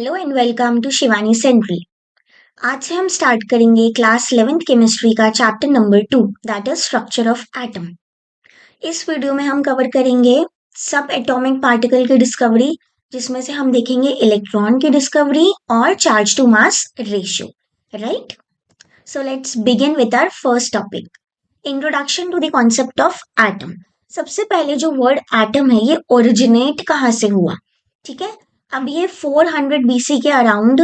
Hello and welcome to Shivani sentry. आज से हम स्टार्ट करेंगे क्लास 11th केमिस्ट्री का chapter number 2 that is structure of atom. इस वीडियो में हम कवर करेंगे सब एटॉमिक पार्टिकल की डिस्कवरी, जिसमें से हम देखेंगे इलेक्ट्रॉन की डिस्कवरी और charge to mass ratio. Right, so let's begin with our first topic, introduction to the concept of atom. सबसे पहले जो वर्ड एटम है ये ओरिजिनेट कहाँ से हुआ? ठीक है, अब ये 400 बीसी के अराउंड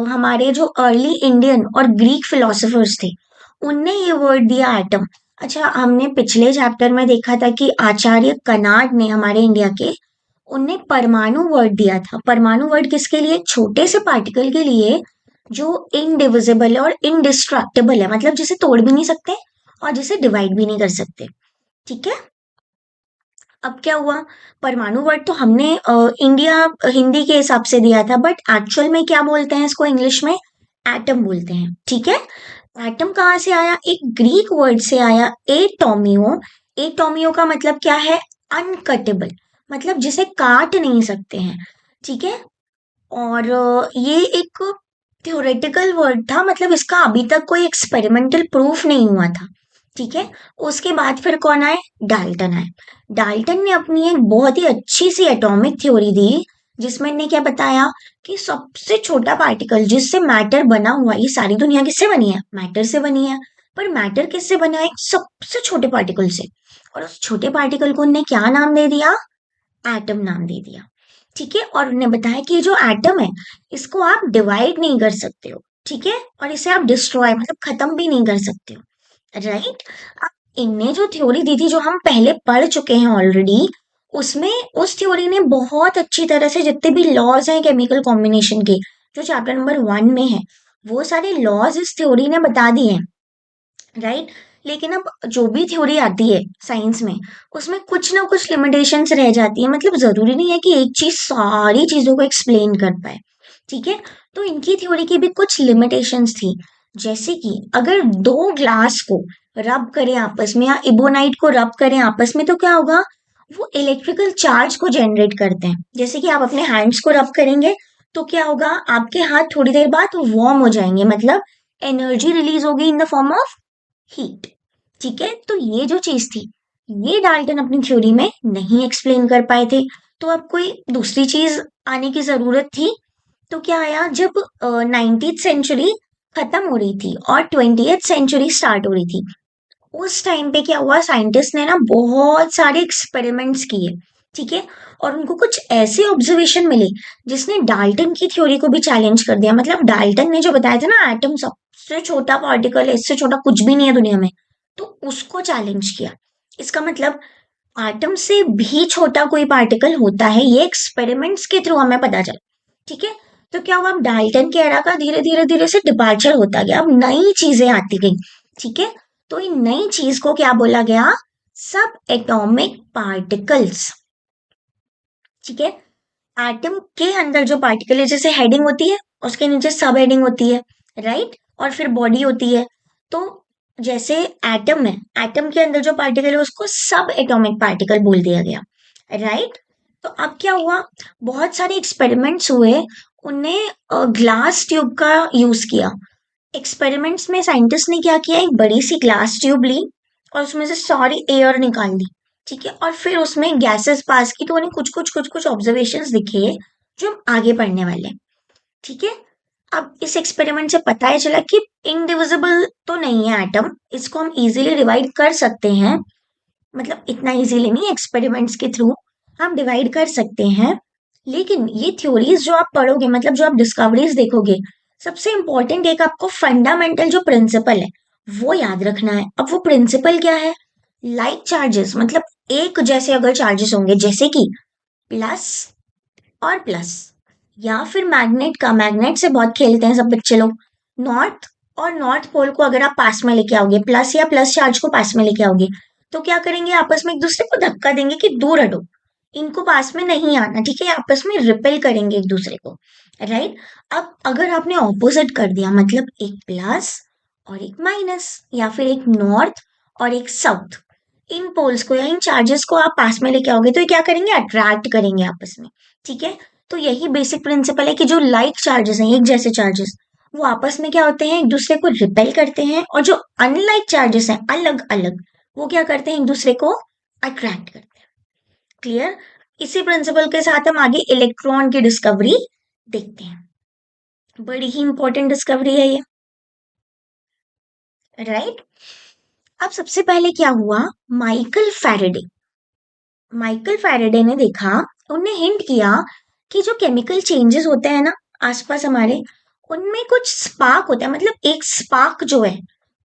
हमारे जो अर्ली इंडियन और ग्रीक फिलोसोफर्स थे उनने ये वर्ड दिया एटम। अच्छा, हमने पिछले चैप्टर में देखा था कि आचार्य कनाड ने हमारे इंडिया के उनने परमाणु वर्ड दिया था। परमाणु वर्ड किसके लिए? छोटे से पार्टिकल के लिए जो इनडिविजिबल है और इनडिस्ट्रक्टेबल है, मतलब जिसे तोड़ भी नहीं सकते और जिसे डिवाइड भी नहीं कर सकते। ठीक है, अब क्या हुआ, परमाणु वर्ड तो हमने इंडिया हिंदी के हिसाब से दिया था, बट एक्चुअल में क्या बोलते हैं इसको? इंग्लिश में एटम बोलते हैं। ठीक है, एटम कहाँ से आया? एक ग्रीक वर्ड से आया, एटोमियो। एटोमियो का मतलब क्या है? अनकटेबल, मतलब जिसे काट नहीं सकते हैं। ठीक है, और ये एक थ्योरेटिकल वर्ड था, मतलब इसका अभी तक कोई एक्सपेरिमेंटल प्रूफ नहीं हुआ था। ठीक है, उसके बाद फिर कौन आए? डाल्टन आए। डाल्टन ने अपनी एक बहुत ही अच्छी सी एटॉमिक थ्योरी दी, जिसमें ने क्या बताया कि सबसे छोटा पार्टिकल जिससे मैटर बना हुआ, ये सारी दुनिया किससे बनी है? मैटर से बनी है। पर मैटर किससे बना है? सबसे छोटे पार्टिकल से। और उस छोटे पार्टिकल को उन्होंने क्या नाम दे दिया? एटम नाम दे दिया। ठीक है, और उन्होंने बताया कि जो एटम है इसको आप डिवाइड नहीं कर सकते हो। ठीक है, और इसे आप डिस्ट्रॉय मतलब खत्म भी नहीं कर सकते हो। राइट, अब इनने जो थ्योरी दी थी जो हम पहले पढ़ चुके हैं ऑलरेडी, उसमें उस थ्योरी ने बहुत अच्छी तरह से जितने भी लॉज हैं केमिकल कॉम्बिनेशन के, जो चैप्टर नंबर 1 में है, वो सारे लॉज इस थ्योरी ने बता दिए हैं। राइट, लेकिन अब जो भी थ्योरी आती है साइंस में, उसमें कुछ ना कुछ लिमिटेशंस रह जाती है। मतलब जरूरी नहीं है कि एक चीज सारी चीजों को एक्सप्लेन कर पाए। ठीक है, तो इनकी थ्योरी की भी कुछ लिमिटेशंस थी, जैसे कि अगर दो ग्लास को रब करें आपस में या इबोनाइट को रब करें आपस में, तो क्या होगा? वो इलेक्ट्रिकल चार्ज को जनरेट करते हैं। जैसे कि आप अपने हैंड्स को रब करेंगे तो क्या होगा? आपके हाथ थोड़ी देर बाद वार्म हो जाएंगे, मतलब एनर्जी रिलीज होगी in the form of heat. ठीक है, तो ये जो चीज थी, ये डाल्टन अपनी थ्योरी में नहीं एक्सप्लेन कर पाए थे। तो अब कोई दूसरी चीज आने की जरूरत थी। तो क्या आया, जब 19th सेंचुरी खत्म हो रही थी और 20th सेंचुरी स्टार्ट हो रही थी, उस टाइम पे क्या हुआ, साइंटिस्ट ने ना बहुत सारे एक्सपेरिमेंट्स किए। ठीक है, और उनको कुछ ऐसे ऑब्जर्वेशन मिले जिसने डाल्टन की थ्योरी को भी चैलेंज कर दिया। मतलब डाल्टन ने जो बताया था ना, एटम सबसे छोटा पार्टिकल है, इससे छोटा कुछ भी नहीं है दुनिया में, तो उसको चैलेंज किया। इसका मतलब एटम से भी छोटा कोई पार्टिकल होता है, ये एक्सपेरिमेंट्स के थ्रू हमें पता चला। ठीक है, तो क्या हुआ, अब डाल्टन के एरा का धीरे धीरे धीरे से डिपार्चर होता गया, अब नई चीजें आती गई। ठीक है, तो इन नई चीज को क्या बोला गया? सब एटॉमिक पार्टिकल्स। ठीक है, एटम के अंदर जो पार्टिकल है, जैसे हेडिंग होती है, उसके नीचे सब हेडिंग होती है। राइट, और फिर बॉडी होती है। तो जैसे एटम है, एटम के अंदर जो पार्टिकल है उसको सब एटॉमिक पार्टिकल बोल दिया गया। राइट, तो अब क्या हुआ, बहुत सारे एक्सपेरिमेंट्स हुए, उनने ग्लास ट्यूब का यूज किया। एक्सपेरिमेंट्स में साइंटिस्ट ने क्या किया, एक बड़ी सी ग्लास ट्यूब ली और उसमें से सारी एयर निकाल दी। ठीक है, और फिर उसमें गैसेस पास की, तो उन्हें कुछ कुछ ऑब्जर्वेशंस दिखे जो हम आगे पढ़ने वाले हैं। ठीक है, अब इस एक्सपेरिमेंट से पता है चला कि इनडिविजिबल तो नहीं है एटम, इसको हम इजीली डिवाइड कर सकते हैं। मतलब इतना इजीली नहीं, एक्सपेरिमेंट्स के थ्रू हम डिवाइड कर सकते हैं। लेकिन ये थ्योरीज जो आप पढ़ोगे, मतलब जो आप डिस्कवरीज देखोगे, सबसे इंपॉर्टेंट एक आपको फंडामेंटल जो प्रिंसिपल है वो याद रखना है। अब वो प्रिंसिपल क्या है? लाइक चार्जेस, मतलब एक जैसे अगर चार्जेस होंगे, जैसे कि प्लस और प्लस, या फिर मैग्नेट का, मैग्नेट से बहुत खेलते हैं सब बच्चे लोग, नॉर्थ और नॉर्थ पोल को अगर आप पास में लेके आओगे, प्लस या प्लस चार्ज को पास में लेके आओगे, तो क्या करेंगे? आपस में एक दूसरे को धक्का देंगे कि दूर हटो, इनको पास में नहीं आना। ठीक है, आपस में रिपेल करेंगे एक दूसरे को। राइट, अब अगर आपने ऑपोजिट कर दिया, मतलब एक प्लस और एक माइनस, या फिर एक नॉर्थ और एक साउथ, इन पोल्स को या इन चार्जेस को आप पास में लेके आओगे तो ये क्या करेंगे? अट्रैक्ट करेंगे आपस में। ठीक है, तो यही बेसिक प्रिंसिपल है कि जो लाइक चार्जेस हैं, एक जैसे चार्जेस, वो आपस में क्या होते हैं, एक दूसरे को रिपेल करते हैं, और जो अनलाइक चार्जेस हैं, अलग अलग, वो क्या करते हैं, एक दूसरे को अट्रैक्ट करते हैं। क्लियर? इसी प्रिंसिपल के साथ हम आगे इलेक्ट्रॉन की डिस्कवरी देखते हैं। बड़ी ही इंपॉर्टेंट डिस्कवरी है ये, राइट? अब सबसे पहले क्या हुआ, माइकल फैराडे माइकल फैराडे ने देखा, उनने हिंट किया कि जो केमिकल चेंजेस होते हैं ना आसपास हमारे, उनमें कुछ स्पार्क होता है, मतलब एक स्पार्क जो है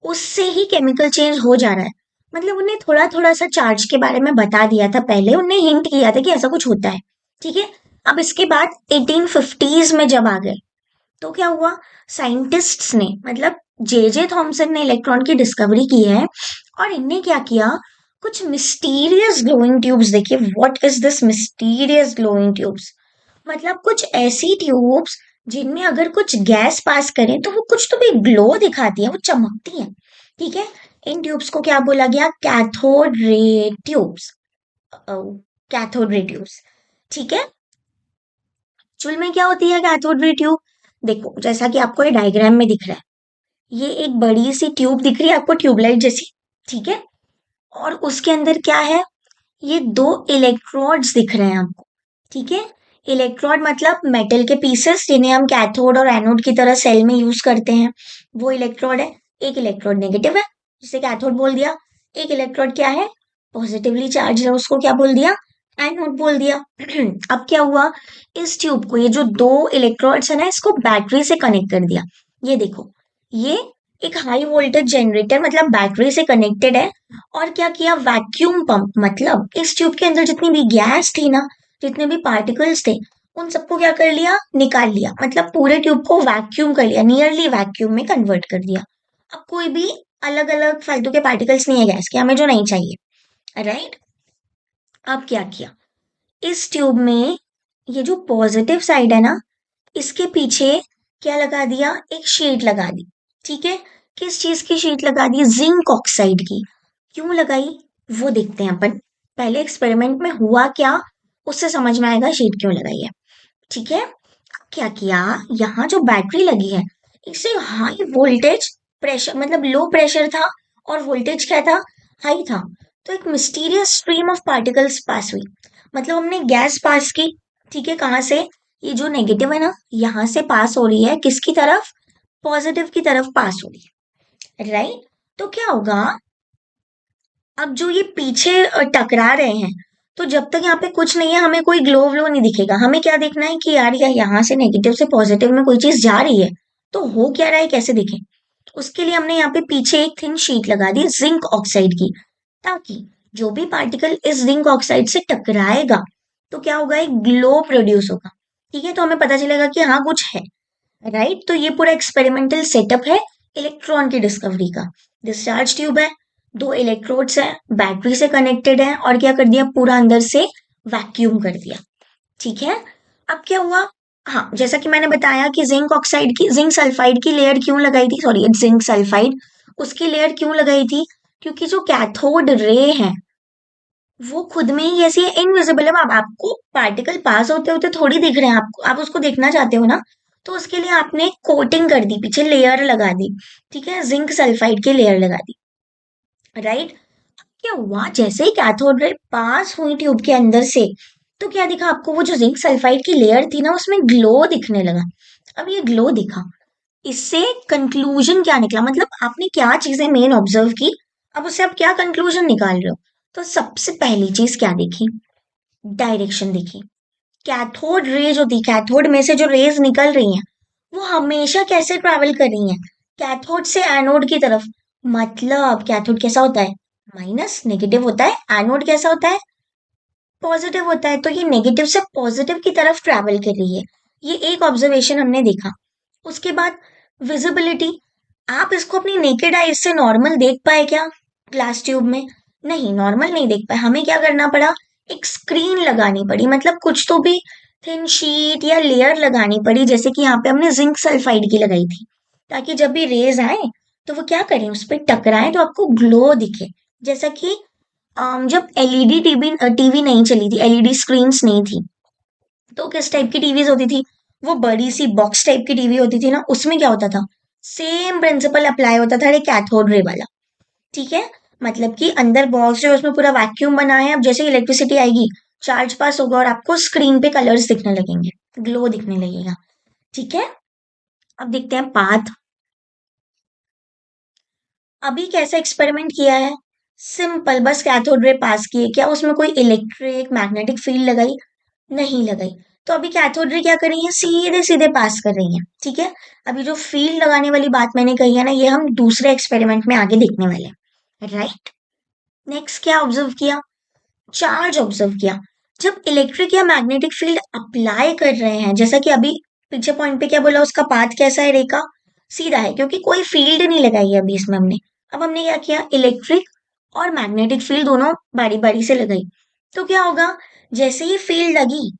उससे ही केमिकल चेंज हो जा रहा है। मतलब उन्हें थोड़ा थोड़ा सा चार्ज के बारे में बता दिया था पहले, उन्हें हिंट किया था कि ऐसा कुछ होता है। ठीक है। अब इसके बाद 1850s में जब आ गए, तो क्या हुआ, साइंटिस्ट्स ने, मतलब जे थॉमसन ने इलेक्ट्रॉन की डिस्कवरी की है, और इनने क्या किया, कुछ मिस्टीरियस ग्लोइंग ट्यूब्स देखिए। What is this mysterious glowing tubes? मतलब कुछ ऐसी ट्यूब्स जिनमें अगर कुछ गैस पास करें तो वो कुछ तो भी ग्लो दिखाती है, वो चमकती है। ठीक है। इन ट्यूब्स को क्या बोला गया, cathode ray tubes. Cathode ray tubes. ठीक है। एक्चुअल में क्या होती है कैथोड रे ट्यूब? देखो, जैसा कि आपको ये डायग्राम में दिख रहा है, ये एक बड़ी सी ट्यूब दिख रही है आपको, ट्यूबलाइट जैसी। ठीक है। और उसके अंदर क्या है, ये दो इलेक्ट्रोड्स दिख रहे हैं आपको। ठीक है। इलेक्ट्रोड मतलब मेटल के पीसेस, जिन्हें हम कैथोड और एनोड की तरह सेल में यूज करते हैं, वो इलेक्ट्रोड है। एक इलेक्ट्रोड नेगेटिव है, जिसे कैथोड बोल दिया। एक इलेक्ट्रोड क्या है, पॉजिटिवली चार्ज है, उसको क्या बोल दिया, एनोड बोल दिया। अब क्या हुआ, इस ट्यूब को, ये जो दो इलेक्ट्रोड्स है ना, इसको बैटरी से कनेक्ट कर दिया। ये देखो, ये एक हाई वोल्टेज जनरेटर, मतलब बैटरी से कनेक्टेड है। और क्या किया, वैक्यूम पंप, मतलब इस ट्यूब के अंदर जितनी भी गैस थी ना, जितने भी पार्टिकल्स थे, उन सबको क्या कर लिया, निकाल लिया। मतलब पूरे ट्यूब को वैक्यूम कर लिया, नियरली वैक्यूम में कन्वर्ट कर दिया। अब कोई भी अलग अलग फालतू के पार्टिकल्स नहीं है गैस के, हमें जो नहीं चाहिए, राइट? अब क्या किया, इस ट्यूब में ये जो पॉजिटिव साइड है ना, इसके पीछे क्या लगा दिया, एक शीट लगा दी। ठीक है। किस चीज की शीट लगा दी, जिंक ऑक्साइड की। क्यों लगाई, वो देखते हैं अपन। पहले एक्सपेरिमेंट में हुआ क्या, उससे समझ में आएगा शीट क्यों लगाई है। ठीक है। क्या किया, यहाँ जो बैटरी लगी है, इसे हाई वोल्टेज प्रेशर, मतलब लो प्रेशर था, और वोल्टेज क्या था, हाई था। तो एक मिस्टीरियस स्ट्रीम ऑफ पार्टिकल्स पास हुई। मतलब हमने गैस पास की। ठीक है। कहाँ से, ये जो नेगेटिव है ना, यहाँ से पास हो रही है, किसकी तरफ, पॉजिटिव की तरफ पास हो रही है, राइट? तो क्या होगा, अब जो ये पीछे टकरा रहे हैं, तो जब तक यहाँ पे कुछ नहीं है, हमें कोई ग्लो व्लो नहीं दिखेगा। हमें क्या देखना है कि यार यहाँ से नेगेटिव से पॉजिटिव में कोई चीज जा रही है, तो हो क्या रहा है, कैसे दिखे। उसके लिए हमने यहाँ पे पीछे एक थिन शीट लगा दी जिंक ऑक्साइड की, ताकि जो भी पार्टिकल इस जिंक ऑक्साइड से टकराएगा, तो क्या होगा, एक ग्लो प्रोड्यूस होगा। ठीक है। तो हमें पता चलेगा कि हाँ कुछ है, राइट? तो ये पूरा एक्सपेरिमेंटल सेटअप है इलेक्ट्रॉन की डिस्कवरी का। डिस्चार्ज ट्यूब है, दो इलेक्ट्रोड्स हैं, बैटरी से कनेक्टेड है, और क्या कर दिया, पूरा अंदर से वैक्यूम कर दिया। ठीक है। अब क्या हुआ, हाँ, जैसा कि मैंने बताया कि जिंक सल्फाइड की लेयर क्यों लगाई थी, सॉरी, जिंक सल्फाइड, उसकी लेयर क्यों लगाई थी, क्योंकि जो कैथोड रे है, वो खुद में ही ऐसी है, इनविजिबल है। अब आपको पार्टिकल पास होते होते थोड़ी दिख रहे हैं, आपको, आप उसको देखना चाहते हो ना, तो उसके लिए आपने कोटिंग कर दी, पीछे लेयर लगा दी। ठीक है। जिंक सल्फाइड की लेयर लगा दी, राइट? क्या हुआ, जैसे ही कैथोड रे पास हुई ट्यूब के अंदर से, तो क्या दिखा आपको, वो जो जिंक सल्फाइड की लेयर थी ना, उसमें ग्लो दिखने लगा। अब ये ग्लो दिखा, इससे कंक्लूजन क्या निकला, मतलब आपने क्या चीजें मेन ऑब्जर्व की, अब उससे आप क्या कंक्लूजन निकाल रहे हो। तो सबसे पहली चीज क्या देखी, डायरेक्शन देखी। कैथोड रे जो थी, कैथोड में से जो रेज निकल रही हैं, वो हमेशा कैसे ट्रैवल कर रही हैं, कैथोड से एनोड की तरफ। मतलब कैथोड कैसा होता है, माइनस नेगेटिव होता है, एनोड कैसा होता है, पॉजिटिव होता है। तो ये नेगेटिव से पॉजिटिव की तरफ ट्रैवल कर रही है। ये एक ऑब्जर्वेशन हमने देखा। उसके बाद विजिबिलिटी, आप इसको अपनी नेकेड आई से नॉर्मल देख पाए क्या, ग्लास ट्यूब में? नहीं, नॉर्मल नहीं देख पाए। हमें क्या करना पड़ा, एक स्क्रीन लगानी पड़ी, मतलब कुछ तो भी थिन शीट या लेयर लगानी पड़ी, जैसे कि यहाँ पे हमने जिंक सल्फाइड की लगाई थी, ताकि जब भी रेज आए तो वो क्या करें, उस पर टकराए, तो आपको ग्लो दिखे। जैसा कि जब एलईडी टीवी टीवी नहीं चली थी, एलईडी स्क्रीन्स नहीं थी, तो किस टाइप की टीवीज होती थी? वो बड़ी सी बॉक्स टाइप की टीवी होती थी ना, उसमें क्या होता था? सेम प्रिंसिपल अप्लाई होता था एक कैथोड रे वाला। ठीक है, मतलब कि अंदर बॉक्स जो है उसमें पूरा वैक्यूम बना है। अब जैसे इलेक्ट्रिसिटी आएगी, चार्ज पास होगा और आपको स्क्रीन पे कलर्स दिखने लगेंगे, ग्लो दिखने लगेगा। ठीक है, अब देखते हैं पाथ। अभी कैसा एक्सपेरिमेंट किया है? सिंपल, बस कैथोड रे पास किए। क्या उसमें कोई इलेक्ट्रिक मैग्नेटिक फील्ड लगाई? नहीं लगाई। तो अभी कैथोड रे क्या कर रही है? सीधे सीधे पास कर रही है। ठीक है, अभी जो फील्ड लगाने वाली बात मैंने कही है ना, ये हम दूसरे एक्सपेरिमेंट में आगे देखने वाले हैं। राइट, नेक्स्ट क्या ऑब्जर्व किया? चार्ज ऑब्जर्व किया। जब इलेक्ट्रिक या मैग्नेटिक फील्ड अप्लाई कर रहे हैं, जैसा कि अभी पीछे पॉइंट पे क्या बोला, उसका पाथ कैसा है? रेखा सीधा है, क्योंकि कोई फील्ड नहीं लगाई है अभी इसमें हमने। अब हमने क्या किया? इलेक्ट्रिक और मैग्नेटिक फील्ड दोनों बारी बारी से लगाई। तो क्या होगा? जैसे ही फील्ड लगी,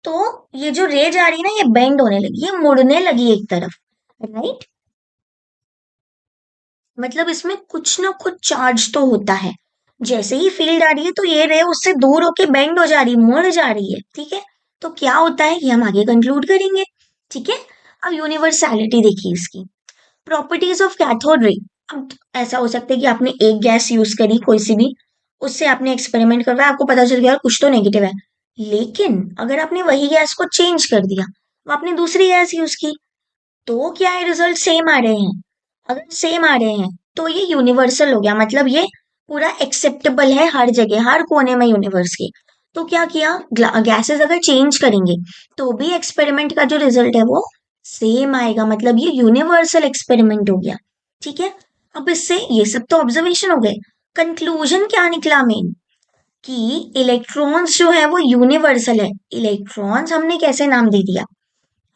तो ये जो रे जा रही है ना, ये बेंड होने लगी, ये मुड़ने लगी एक तरफ। राइट, मतलब इसमें कुछ ना कुछ चार्ज तो होता है। जैसे ही फील्ड आ रही है, तो ये रे उससे दूर होके बेंड हो जा रही है, मुड़ जा रही है। ठीक है, तो क्या होता है ये हम आगे कंक्लूड करेंगे। ठीक है, अब यूनिवर्सैलिटी देखिए इसकी। Properties of cathode ray. अब ऐसा हो सकता है कि आपने एक गैस यूज करी कोई सी भी, उससे आपने एक्सपेरिमेंट करवाया, आपको पता चल गया यार कुछ तो नेगेटिव है। लेकिन अगर आपने वही गैस को चेंज कर दिया, तो आपने दूसरी गैस यूज की, तो क्या है? रिजल्ट सेम आ रहे हैं। अगर सेम आ रहे हैं तो ये यूनिवर्सल हो गया, मतलब ये पूरा एक्सेप्टेबल है हर जगह, हर कोने में यूनिवर्स के। तो क्या किया? गैसेस अगर चेंज करेंगे, तो भी एक्सपेरिमेंट का जो रिजल्ट है वो सेम आएगा, मतलब ये यूनिवर्सल एक्सपेरिमेंट हो गया। ठीक है, अब इससे ये सब तो ऑब्जर्वेशन हो गए। कंक्लूजन क्या निकला मेन? कि इलेक्ट्रॉन्स जो है वो यूनिवर्सल है। इलेक्ट्रॉन्स हमने कैसे नाम दे दिया?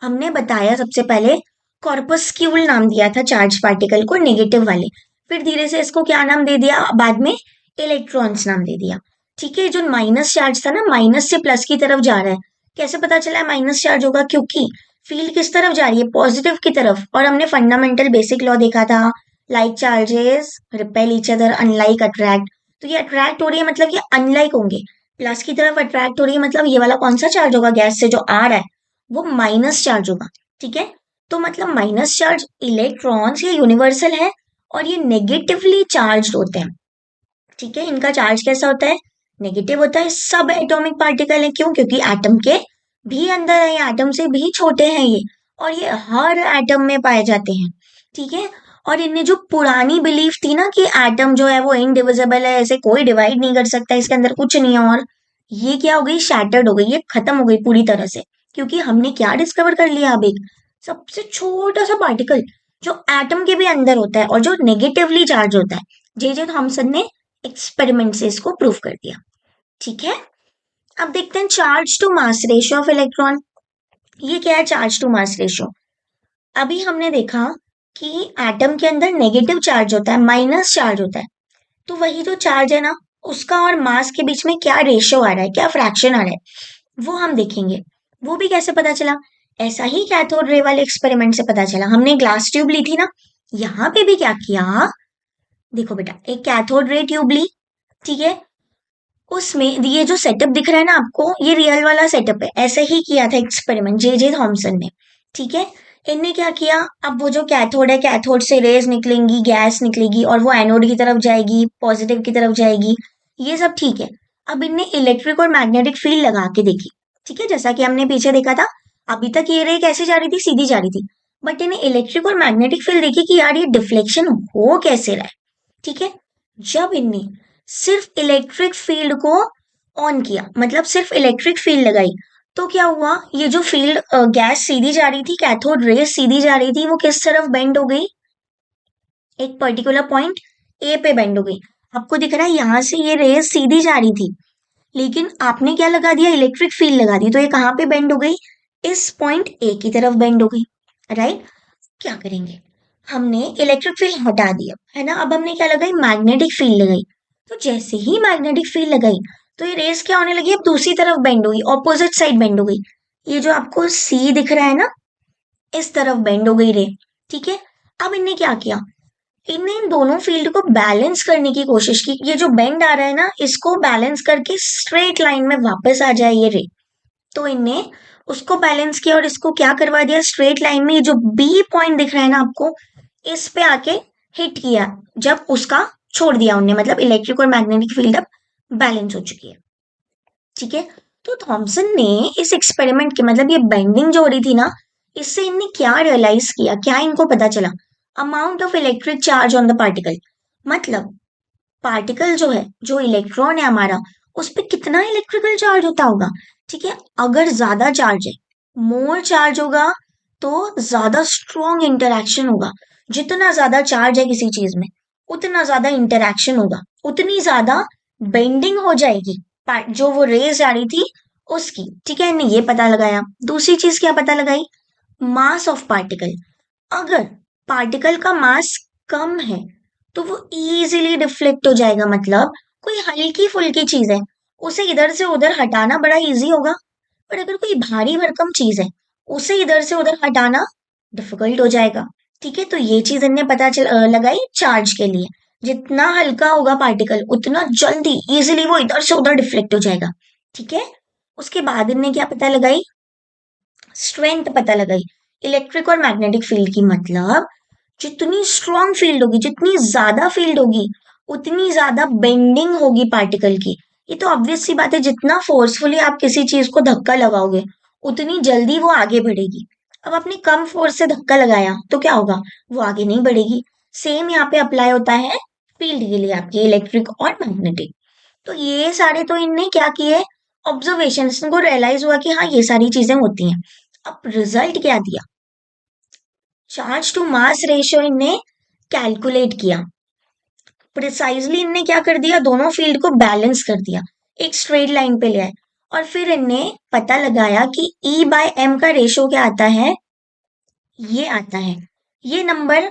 हमने बताया सबसे पहले कॉर्पस्क्यूल नाम दिया था चार्ज पार्टिकल को, नेगेटिव वाले। फिर धीरे से इसको क्या नाम दे दिया? बाद में इलेक्ट्रॉन्स नाम दे दिया। ठीक है, जो माइनस चार्ज था ना, माइनस से प्लस की तरफ जा रहा है। कैसे पता चला है माइनस चार्ज होगा? क्योंकि फील्ड किस तरफ जा रही है? पॉजिटिव की तरफ। और हमने फंडामेंटल बेसिक लॉ देखा था, like charges repel each other unlike attract. तो ये अट्रैक्ट हो रही है, मतलब ये अनलाइक होंगे। प्लस की तरफ अट्रैक्ट हो रही है, मतलब ये वाला कौन सा चार्ज होगा? गैस से जो आ रहा है वो माइनस चार्ज होगा। ठीक है, तो मतलब माइनस चार्ज इलेक्ट्रॉन्स ये यूनिवर्सल है, और ये नेगेटिवली चार्ज होते हैं। ठीक है, इनका चार्ज कैसा होता है? नेगेटिव होता है। सब एटॉमिक पार्टिकल है, क्यों? क्योंकि एटम के भी अंदर है, एटम से भी छोटे हैं ये, और ये हर एटम में पाए जाते हैं। ठीक है, और इनने जो पुरानी बिलीफ थी ना कि एटम जो है वो इनडिविजिबल है, ऐसे कोई डिवाइड नहीं कर सकता, इसके अंदर कुछ नहीं है, और ये क्या हो गई? शैटर्ड हो गई, ये खत्म हो गई पूरी तरह से। क्योंकि हमने क्या डिस्कवर कर लिया? अब एक सबसे छोटा सा पार्टिकल जो एटम के भी अंदर होता है और जो नेगेटिवली चार्ज होता है। जे जे थॉमसन ने एक्सपेरिमेंट से इसको प्रूव कर दिया। ठीक है, अब देखते हैं charge to mass ratio of electron. ये क्या है चार्ज टू मास रेशियो? अभी हमने देखा कि एटम के अंदर नेगेटिव चार्ज होता है, माइनस चार्ज होता है। तो वही जो चार्ज है ना, उसका और मास के बीच में क्या रेशियो आ रहा है, क्या फ्रैक्शन आ रहा है, वो हम देखेंगे। वो भी कैसे पता चला? ऐसा ही कैथोड रे वाले एक्सपेरिमेंट से पता चला। हमने ग्लास ट्यूब ली थी ना, यहाँ पे भी क्या किया? देखो बेटा, एक कैथोड रे ट्यूब ली। ठीक है, उसमें ये जो सेटअप दिख रहा है ना आपको, ये रियल वाला सेटअप है। ऐसे ही किया था एक्सपेरिमेंट जे जे थॉमसन ने। ठीक है, इनने क्या किया? अब वो जो कैथोड है, कैथोड से रेज निकलेंगी, गैस निकलेगी, और वो एनोड की तरफ जाएगी, पॉजिटिव की तरफ जाएगी। ये सब ठीक है। अब इनने इलेक्ट्रिक और मैग्नेटिक फील्ड लगा के देखी। ठीक है, जैसा कि हमने पीछे देखा था, अभी तक ये रे कैसे जा रही थी? सीधी जा रही थी। बट इन्हें इलेक्ट्रिक और मैग्नेटिक फील्ड देखी कि यार ये डिफ्लेक्शन हो कैसे रहा है। ठीक है, जब इनने सिर्फ इलेक्ट्रिक फील्ड को ऑन किया, मतलब सिर्फ इलेक्ट्रिक फील्ड लगाई, तो क्या हुआ? ये जो फील्ड गैस सीधी जा रही थी, कैथोड रेस सीधी जा रही थी, वो किस तरफ बेंड हो गई? एक पर्टिकुलर पॉइंट ए पे बेंड हो गई। आपको दिख रहा है यहां से ये रेस सीधी जा रही थी, लेकिन आपने क्या लगा दिया? इलेक्ट्रिक फील्ड लगा दी, तो ये कहाँ पे बेंड हो गई? इस पॉइंट ए की तरफ बेंड हो गई। राइट, क्या करेंगे? हमने इलेक्ट्रिक फील्ड हटा दिया है ना, अब हमने क्या लगाई? मैग्नेटिक फील्ड लगाई। तो जैसे ही मैग्नेटिक फील्ड लगाई, तो ये रेस क्या होने लगी? अब दूसरी तरफ बेंड हो गई, ऑपोजिट साइड बेंड हो गई। ये जो आपको सी दिख रहा है ना, इस तरफ बेंड हो गई रे। ठीक है, अब इनने क्या किया? इनने इन दोनों फील्ड को बैलेंस करने की कोशिश की। ये जो बेंड आ रहा है ना, इसको बैलेंस करके स्ट्रेट लाइन में वापस आ जाए ये रे। तो इनने उसको बैलेंस किया और इसको क्या करवा दिया, स्ट्रेट लाइन में ये जो बी पॉइंट दिख रहा है ना आपको, इस पे आके हिट किया जब उसका छोड़ दिया उनने, मतलब इलेक्ट्रिक और मैग्नेटिक फील्ड अब बैलेंस हो चुकी है। ठीक है, तो थॉमसन ने इस एक्सपेरिमेंट के, मतलब ये बेंडिंग जो हो रही थी ना, इससे इनने क्या रियलाइज किया, क्या इनको पता चला, amount of electric charge on the particle, मतलब पार्टिकल जो है, जो इलेक्ट्रॉन है हमारा, उस पर कितना इलेक्ट्रिकल चार्ज होता होगा। ठीक है, अगर ज्यादा चार्ज है, मोर चार्ज होगा, तो ज्यादा स्ट्रॉन्ग इंटरेक्शन होगा। जितना ज्यादा चार्ज है किसी चीज में, उतना ज्यादा इंटरेक्शन होगा, उतनी ज्यादा बेंडिंग हो जाएगी जो वो रेज आ रही थी उसकी। ठीक है, इन्हें ये पता लगाया। दूसरी चीज क्या पता लगाई, मास ऑफ पार्टिकल। अगर पार्टिकल का मास कम है तो वो इजीली डिफ्लेक्ट हो जाएगा, मतलब कोई हल्की फुल्की चीज है उसे इधर से उधर हटाना बड़ा इजी होगा, पर अगर कोई भारी भरकम चीज है उसे इधर से उधर हटाना डिफिकल्ट हो जाएगा। ठीक है, तो ये चीज इनने लगाई चार्ज के लिए। जितना हल्का होगा पार्टिकल उतना जल्दी इजीली वो इधर से उधर डिफ्लेक्ट हो जाएगा। ठीक है, उसके बाद इनने क्या पता लगाई, स्ट्रेंथ पता लगाई इलेक्ट्रिक और मैग्नेटिक फील्ड की। मतलब जितनी स्ट्रॉन्ग फील्ड होगी, जितनी ज्यादा फील्ड होगी, उतनी ज्यादा बेंडिंग होगी पार्टिकल की। ये तो ऑब्वियस सी बात है, जितना फोर्सफुली आप किसी चीज को धक्का लगाओगे उतनी जल्दी वो आगे बढ़ेगी। अब आपने कम फोर्स से धक्का लगाया तो क्या होगा, वो आगे नहीं बढ़ेगी। सेम यहाँ पे अप्लाई होता है फील्ड के लिए, आपके इलेक्ट्रिक और मैग्नेटिक। तो ये सारे तो इनने क्या किए, ऑब्जर्वेशन, इनको रियलाइज हुआ कि हाँ ये सारी चीजें होती हैं। अब रिजल्ट क्या दिया, चार्ज टू मास रेशियो इनने कैलकुलेट किया। प्रिसाइजली इनने क्या कर दिया, दोनों फील्ड को बैलेंस कर दिया, एक स्ट्रेट लाइन पे ले आए। और फिर इनने पता लगाया कि E बाय एम का रेशियो क्या आता है, ये आता है। ये नंबर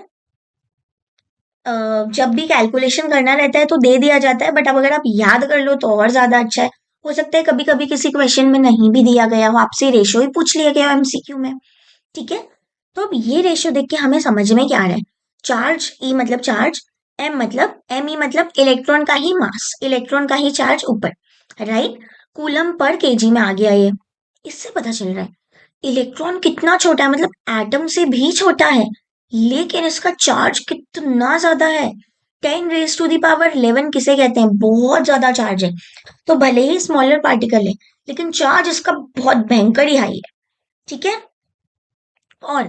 जब भी कैलकुलेशन करना रहता है तो दे दिया जाता है, बट अब अगर आप याद कर लो तो और ज्यादा अच्छा है। हो सकता है कभी कभी किसी क्वेश्चन में नहीं भी दिया गया हो, आपसे रेशियो ही पूछ लिया गया हो एमसीक्यू में। ठीक है, तो अब ये रेशियो देख के हमें समझ में क्या आ रहा है, चार्ज ई मतलब चार्ज, एम मतलब एम ई मतलब इलेक्ट्रॉन का ही मास, इलेक्ट्रॉन का ही चार्ज ऊपर, राइट, कूलम पर केजी में आ गया ये। इससे पता चल रहा है इलेक्ट्रॉन कितना छोटा है, मतलब एटम से भी छोटा है, लेकिन इसका चार्ज कितना ज्यादा है। 10⁻11 किसे कहते हैं, बहुत ज्यादा चार्ज है। तो भले ही स्मॉलर पार्टिकल है, लेकिन चार्ज इसका बहुत भयंकर ही हाई है। ठीक है, और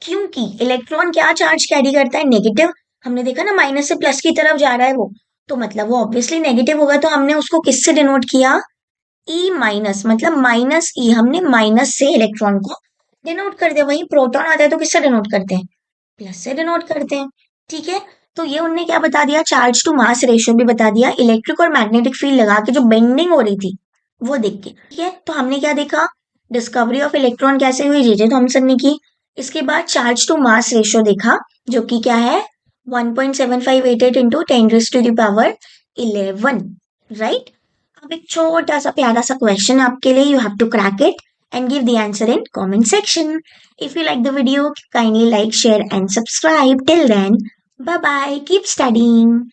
क्योंकि इलेक्ट्रॉन क्या चार्ज कैरी करता है, नेगेटिव। हमने देखा ना माइनस से प्लस की तरफ जा रहा है वो, तो मतलब वो ऑब्वियसली नेगेटिव होगा। तो हमने उसको किससे डिनोट किया, ई माइनस, मतलब माइनस ई, हमने माइनस से इलेक्ट्रॉन को डिनोट कर दिया। वहीं प्रोटॉन आता है तो किससे डिनोट करते हैं, प्लस से डिनोट करते हैं। ठीक है, तो ये उनने क्या बता दिया, चार्ज टू मास रेशियो भी बता दिया, इलेक्ट्रिक और मैग्नेटिक फील्ड लगा के जो बेंडिंग हो रही थी वो देख के। ठीक है, तो हमने क्या देखा, डिस्कवरी ऑफ इलेक्ट्रॉन कैसे हुई, जे जे थॉमसन ने की। इसके बाद चार्ज टू मास रेशियो देखा, जो कि क्या है 1.7588 इंटू 10⁻11, राइट। अब एक छोटा सा प्यारा सा क्वेश्चन आपके लिए, you have to crack it and give the answer in comment section. If you like the video, kindly like, share and subscribe. Till then, bye bye. Keep studying.